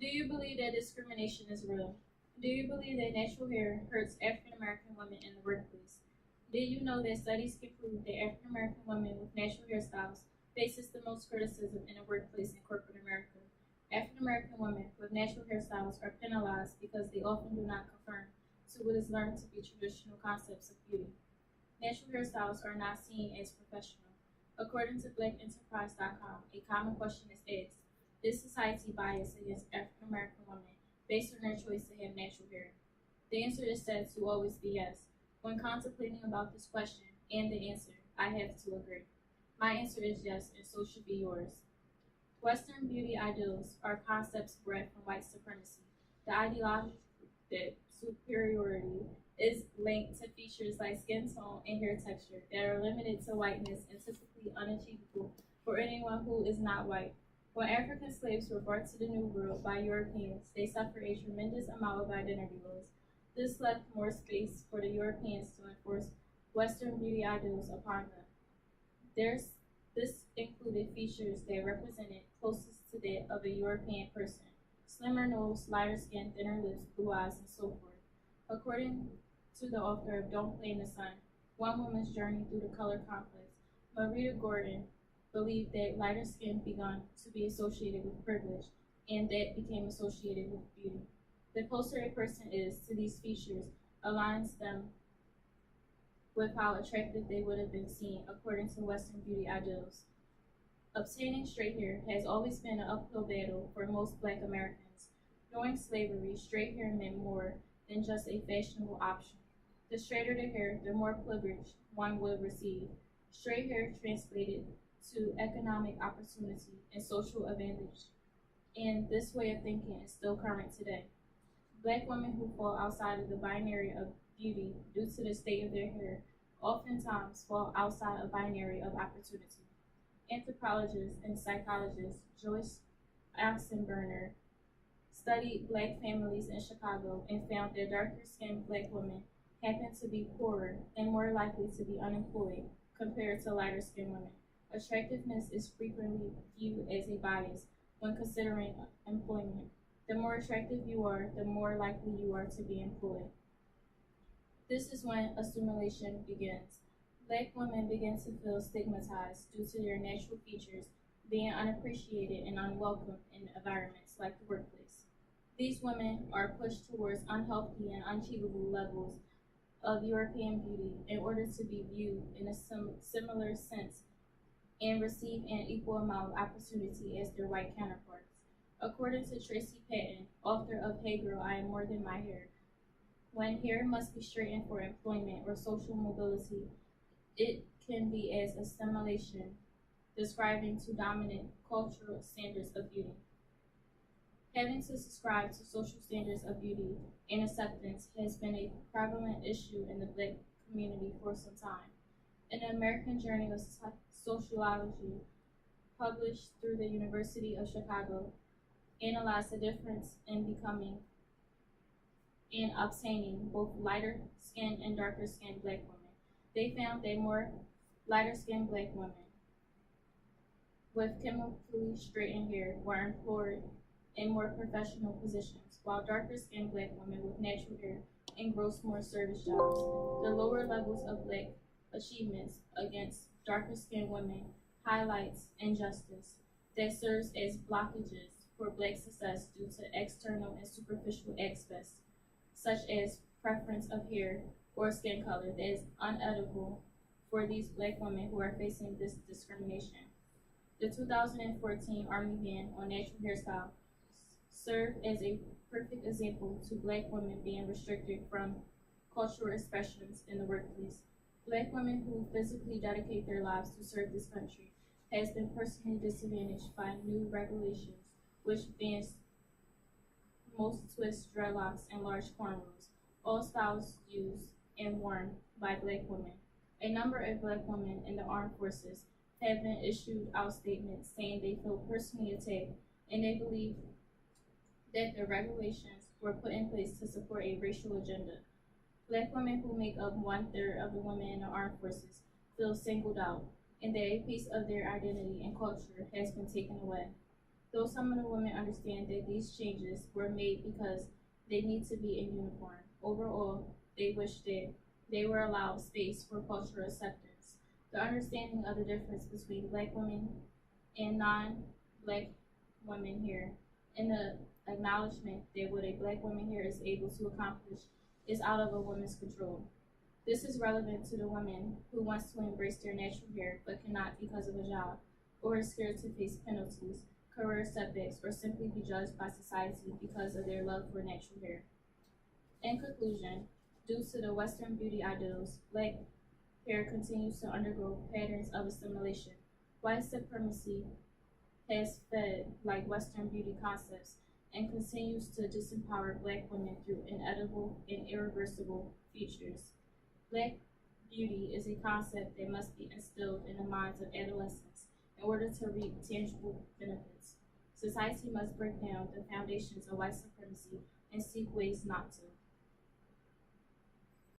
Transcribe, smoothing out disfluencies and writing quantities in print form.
Do you believe that discrimination is real? Do you believe that natural hair hurts African American women in the workplace? Did you know that studies can prove that African American women with natural hairstyles faces the most criticism in the workplace in corporate America? African American women with natural hairstyles are penalized because they often do not conform to what is learned to be traditional concepts of beauty. Natural hairstyles are not seen as professional. According to BlackEnterprise.com, a common question is asked: is society biased against African American women based on their choice to have natural hair? The answer is said to always be yes. When contemplating about this question and the answer, I have to agree. My answer is yes, and so should be yours. Western beauty ideals are concepts bred from white supremacy. The ideology that superiority is linked to features like skin tone and hair texture that are limited to whiteness and typically unachievable for anyone who is not white. When African slaves were brought to the New World by Europeans, they suffered a tremendous amount of identity loss. This left more space for the Europeans to enforce Western beauty ideals upon them. This included features that represented closest to that of a European person: slimmer nose, lighter skin, thinner lips, blue eyes, and so forth. According to the author of Don't Play in the Sun, One Woman's Journey Through the Color Complex, Marita Gordon believed that lighter skin began to be associated with privilege, and that became associated with beauty. The closer a person is to these features aligns them with how attractive they would have been seen according to Western beauty ideals. Obtaining straight hair has always been an uphill battle for most Black Americans. During slavery, straight hair meant more than just a fashionable option. The straighter the hair, the more privilege one would receive. Straight hair translated to economic opportunity and social advantage, and this way of thinking is still current today. Black women who fall outside of the binary of beauty due to the state of their hair oftentimes fall outside a binary of opportunity. Anthropologist and psychologist Joyce Oxenberner studied Black families in Chicago and found that darker-skinned Black women happen to be poorer and more likely to be unemployed compared to lighter-skinned women. Attractiveness is frequently viewed as a bias when considering employment. The more attractive you are, the more likely you are to be employed. This is when assimilation begins. Black women begin to feel stigmatized due to their natural features being unappreciated and unwelcome in environments like the workplace. These women are pushed towards unhealthy and unachievable levels of European beauty in order to be viewed in a similar sense and receive an equal amount of opportunity as their white counterparts. According to Tracy Patton, author of Hey Girl, I Am More Than My Hair, when hair must be straightened for employment or social mobility, it can be as assimilation, describing to dominant cultural standards of beauty. Having to subscribe to social standards of beauty and acceptance has been a prevalent issue in the Black community for some time. An American Journal of Sociology, published through the University of Chicago, analyzed the difference in becoming and obtaining both lighter skinned and darker skinned Black women. They found that more lighter skinned Black women with chemically straightened hair were employed in more professional positions, while darker skinned Black women with natural hair engrossed more service jobs. The lower levels of Black achievements against darker skinned women highlights injustice that serves as blockages for Black success due to external and superficial aspects, such as preference of hair or skin color that is unedible for these Black women who are facing this discrimination. The 2014 Army ban on natural hairstyle served as a perfect example to Black women being restricted from cultural expressions in the workplace. Black women who physically dedicate their lives to serve this country has been personally disadvantaged by new regulations, which bans most twists, dreadlocks, and large cornrows, all styles used and worn by Black women. A number of Black women in the armed forces have been issued out statements saying they feel personally attacked and they believe that the regulations were put in place to support a racial agenda. Black women who make up 1/3 of the women in the armed forces feel singled out, and that a piece of their identity and culture has been taken away. Though some of the women understand that these changes were made because they need to be in uniform, overall, they wish that they were allowed space for cultural acceptance. The understanding of the difference between black women and non-black women here, and the acknowledgement that what a black woman here is able to accomplish is out of a woman's control. This is relevant to the woman who wants to embrace their natural hair but cannot because of a job, or is scared to face penalties, career setbacks, or simply be judged by society because of their love for natural hair. In conclusion, due to the Western beauty ideals, black hair continues to undergo patterns of assimilation. White supremacy has fed like Western beauty concepts and continues to disempower black women through inedible and irreversible features. Black beauty is a concept that must be instilled in the minds of adolescents in order to reap tangible benefits. Society must break down the foundations of white supremacy and seek ways not to.